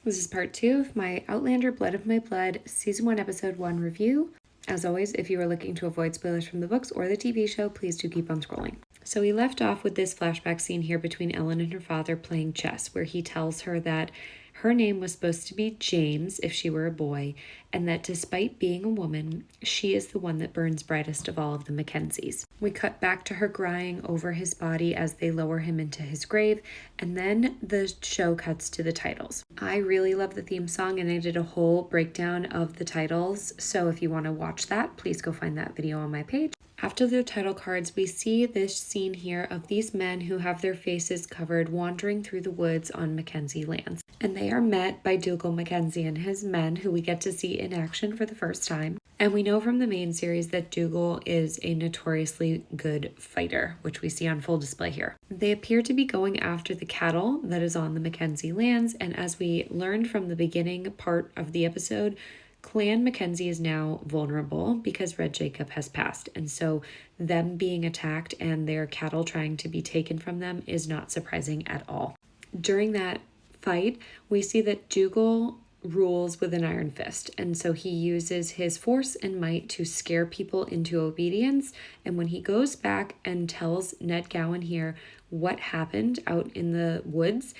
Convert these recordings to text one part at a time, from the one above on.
This is part 2 of my Outlander Blood of My Blood Season 1 Episode 1 review. As always, if you are looking to avoid spoilers from the books or the TV show, please do keep on scrolling. So we left off with this flashback scene here between Ellen and her father playing chess, where he tells her that her name was supposed to be James if she were a boy, and that despite being a woman, she is the one that burns brightest of all of the Mackenzies. We cut back to her crying over his body as they lower him into his grave, and then the show cuts to the titles. I really love the theme song, and I did a whole breakdown of the titles, so if you want to watch that, please go find that video on my page. After the title cards, we see this scene here of these men who have their faces covered wandering through the woods on Mackenzie lands. And they are met by Dougal Mackenzie and his men, who we get to see in action for the first time. And we know from the main series that Dougal is a notoriously good fighter, which we see on full display here. They appear to be going after the cattle that is on the Mackenzie lands, and as we learned from the beginning part of the episode, Clan Mackenzie is now vulnerable because Red Jacob has passed, and so them being attacked and their cattle trying to be taken from them is not surprising at all. During that fight, we see that Dougal rules with an iron fist, and so he uses his force and might to scare people into obedience. And when he goes back and tells Ned Gowan here what happened out in the woods,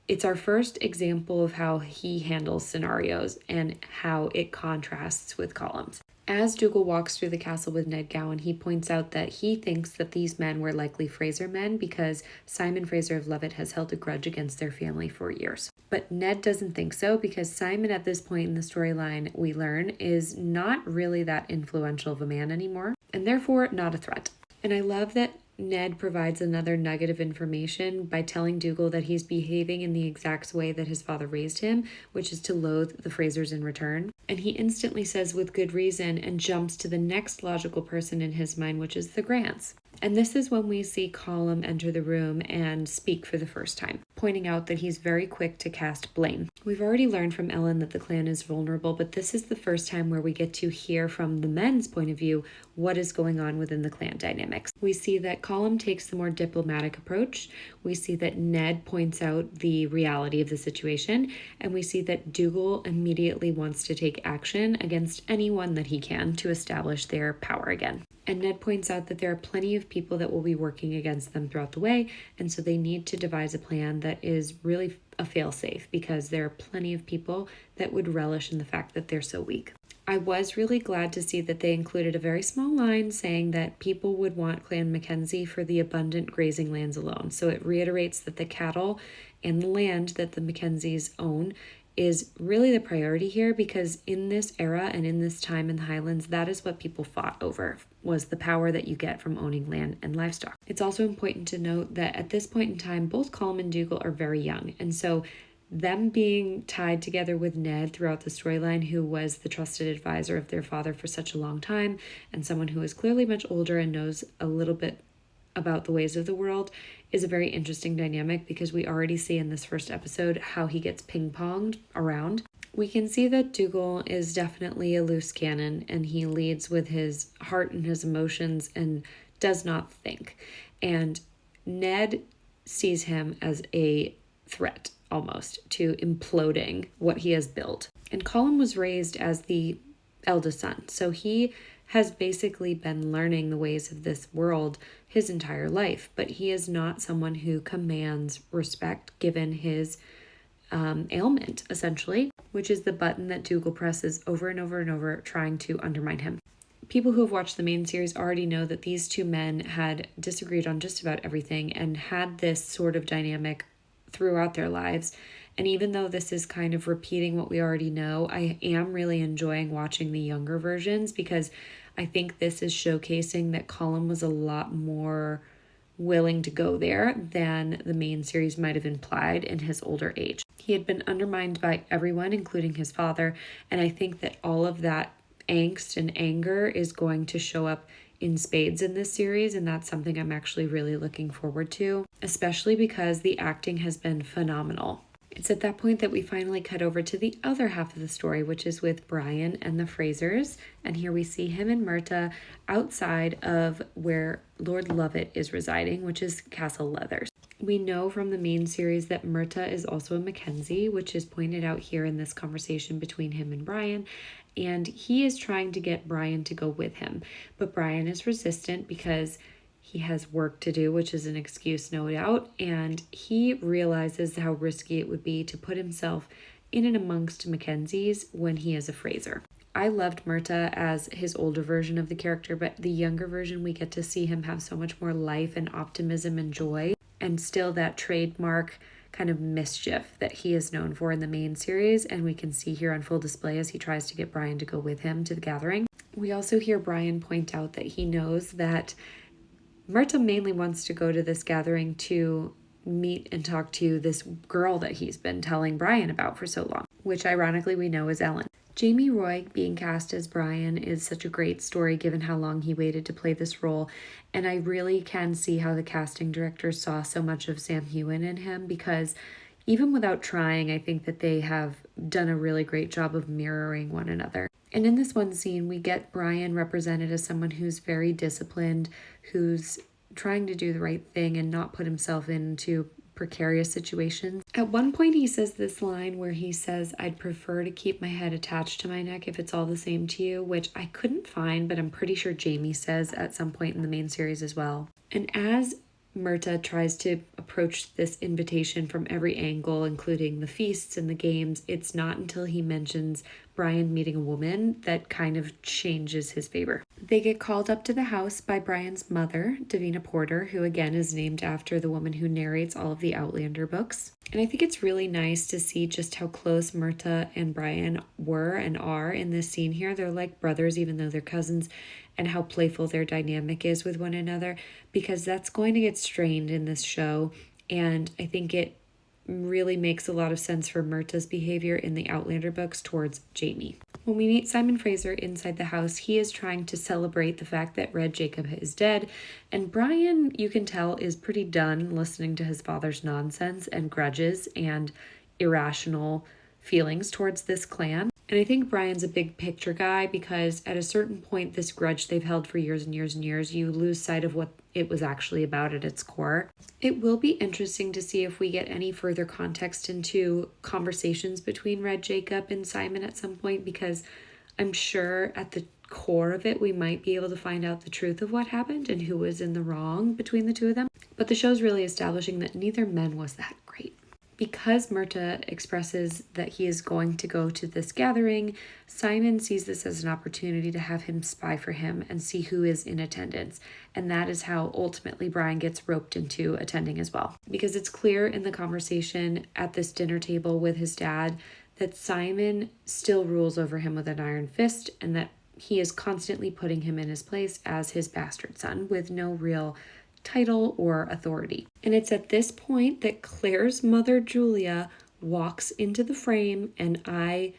it's our first example of how he handles scenarios and how it contrasts with Columns. As Dougal walks through the castle with Ned Gowan, he points out that he thinks that these men were likely Fraser men because Simon Fraser of Levitt has held a grudge against their family for years. But Ned doesn't think so because Simon at this point in the storyline, we learn, is not really that influential of a man anymore, and therefore not a threat. And I love that Ned provides another nugget of information by telling Dougal that he's behaving in the exact way that his father raised him, which is to loathe the Frasers in return. And he instantly says with good reason and jumps to the next logical person in his mind, which is the Grants. And this is when we see Colum enter the room and speak for the first time, pointing out that he's very quick to cast blame. We've already learned from Ellen that the clan is vulnerable, but this is the first time where we get to hear from the men's point of view what is going on within the clan dynamics. We see that Colum takes the more diplomatic approach. We see that Ned points out the reality of the situation, and we see that Dougal immediately wants to take action against anyone that he can to establish their power again. And Ned points out that there are plenty of people that will be working against them throughout the way, and so they need to devise a plan that is really a fail-safe because there are plenty of people that would relish in the fact that they're so weak. I was really glad to see that they included a very small line saying that people would want Clan Mackenzie for the abundant grazing lands alone. So it reiterates that the cattle and the land that the Mackenzies own is really the priority here, because in this era and in this time in the Highlands, that is what people fought over, was the power that you get from owning land and livestock. It's also important to note that at this point in time, both Colum and Dougal are very young, and so them being tied together with Ned throughout the storyline, who was the trusted advisor of their father for such a long time, and someone who is clearly much older and knows a little bit about the ways of the world, is a very interesting dynamic because we already see in this first episode how he gets ping-ponged around. We can see that Dougal is definitely a loose cannon, and he leads with his heart and his emotions and does not think. And Ned sees him as a threat almost to imploding what he has built. And Colum was raised as the eldest son, so he has basically been learning the ways of this world his entire life, but he is not someone who commands respect given his ailment, essentially, which is the button that Dougal presses over and over and over, trying to undermine him. People who have watched the main series already know that these two men had disagreed on just about everything and had this sort of dynamic throughout their lives. And even though this is kind of repeating what we already know, I am really enjoying watching the younger versions because I think this is showcasing that Colum was a lot more willing to go there than the main series might have implied in his older age. He had been undermined by everyone, including his father, and I think that all of that angst and anger is going to show up in spades in this series, and that's something I'm actually really looking forward to, especially because the acting has been phenomenal. It's at that point that we finally cut over to the other half of the story, which is with Brian and the Frasers. And here we see him and Myrta outside of where Lord Lovett is residing, which is Castle Leathers. We know from the main series that Myrta is also a Mackenzie, which is pointed out here in this conversation between him and Brian. And he is trying to get Brian to go with him. But Brian is resistant because he has work to do, which is an excuse, no doubt. And he realizes how risky it would be to put himself in and amongst Mackenzies when he is a Fraser. I loved Myrta as his older version of the character, but the younger version, we get to see him have so much more life and optimism and joy, and still that trademark kind of mischief that he is known for in the main series, and we can see here on full display as he tries to get Brian to go with him to the gathering. We also hear Brian point out that he knows that Myrta mainly wants to go to this gathering to meet and talk to this girl that he's been telling Brian about for so long, which ironically we know is Ellen. Jamie Roy being cast as Brian is such a great story given how long he waited to play this role, and I really can see how the casting director saw so much of Sam Heughan in him, because even without trying, I think that they have done a really great job of mirroring one another. And in this one scene, we get Brian represented as someone who's very disciplined, who's trying to do the right thing and not put himself into precarious situations. At one point he says this line where he says, "I'd prefer to keep my head attached to my neck if it's all the same to you," which I couldn't find, but I'm pretty sure Jamie says at some point in the main series as well. And as Myrta tries to approach this invitation from every angle, including the feasts and the games, it's not until he mentions Brian meeting a woman that kind of changes his favor. They get called up to the house by Brian's mother, Davina Porter, who again is named after the woman who narrates all of the Outlander books. And I think it's really nice to see just how close Myrta and Brian were and are in this scene here. They're like brothers, even though they're cousins, and how playful their dynamic is with one another, because that's going to get strained in this show. And I think it really makes a lot of sense for Myrta's behavior in the Outlander books towards Jamie. When we meet Simon Fraser inside the house, he is trying to celebrate the fact that Red Jacob is dead, and Brian, you can tell, is pretty done listening to his father's nonsense and grudges and irrational feelings towards this clan. And I think Brian's a big picture guy, because at a certain point, this grudge they've held for years and years and years, you lose sight of what it was actually about at its core. It will be interesting to see if we get any further context into conversations between Red Jacob and Simon at some point, because I'm sure at the core of it, we might be able to find out the truth of what happened and who was in the wrong between the two of them. But the show's really establishing that neither man was that great. Because Myrta expresses that he is going to go to this gathering, Simon sees this as an opportunity to have him spy for him and see who is in attendance. And that is how ultimately Brian gets roped into attending as well. Because it's clear in the conversation at this dinner table with his dad that Simon still rules over him with an iron fist, and that he is constantly putting him in his place as his bastard son with no real title or authority. And it's at this point that Claire's mother, Julia, walks into the frame, and I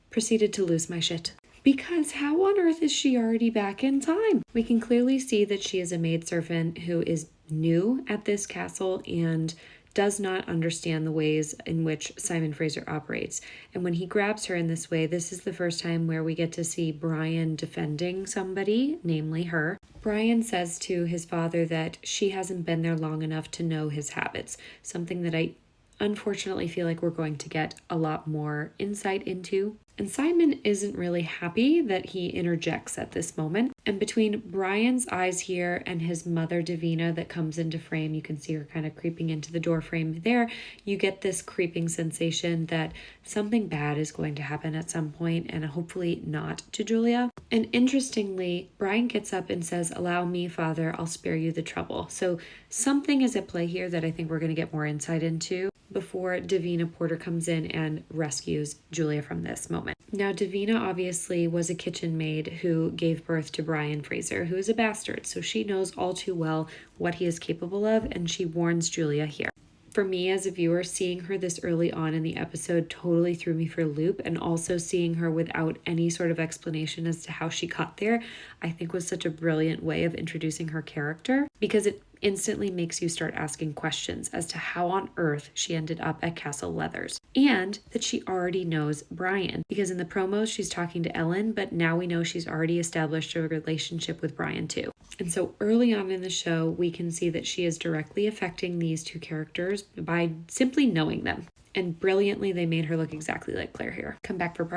proceeded to lose my shit. Because how on earth is she already back in time? We can clearly see that she is a maidservant who is new at this castle and does not understand the ways in which Simon Fraser operates. And when he grabs her in this way, this is the first time where we get to see Brian defending somebody, namely her. Brian says to his father that she hasn't been there long enough to know his habits, something that I unfortunately feel like we're going to get a lot more insight into. And Simon isn't really happy that he interjects at this moment. And between Brian's eyes here and his mother, Davina, that comes into frame, you can see her kind of creeping into the door frame there, you get this creeping sensation that something bad is going to happen at some point, and hopefully not to Julia. And interestingly, Brian gets up and says, "Allow me, Father, I'll spare you the trouble." So something is at play here that I think we're going to get more insight into before Davina Porter comes in and rescues Julia from this moment. Now, Davina obviously was a kitchen maid who gave birth to Brian Fraser, who is a bastard, so she knows all too well what he is capable of, and she warns Julia here. For me as a viewer, seeing her this early on in the episode totally threw me for a loop, and also seeing her without any sort of explanation as to how she got there, I think was such a brilliant way of introducing her character, because it instantly makes you start asking questions as to how on earth she ended up at Castle Leathers, and that she already knows Brian, because in the promos she's talking to Ellen, but now we know she's already established a relationship with Brian too. And so early on in the show, we can see that she is directly affecting these two characters by simply knowing them. And brilliantly, they made her look exactly like Claire here. Come back for part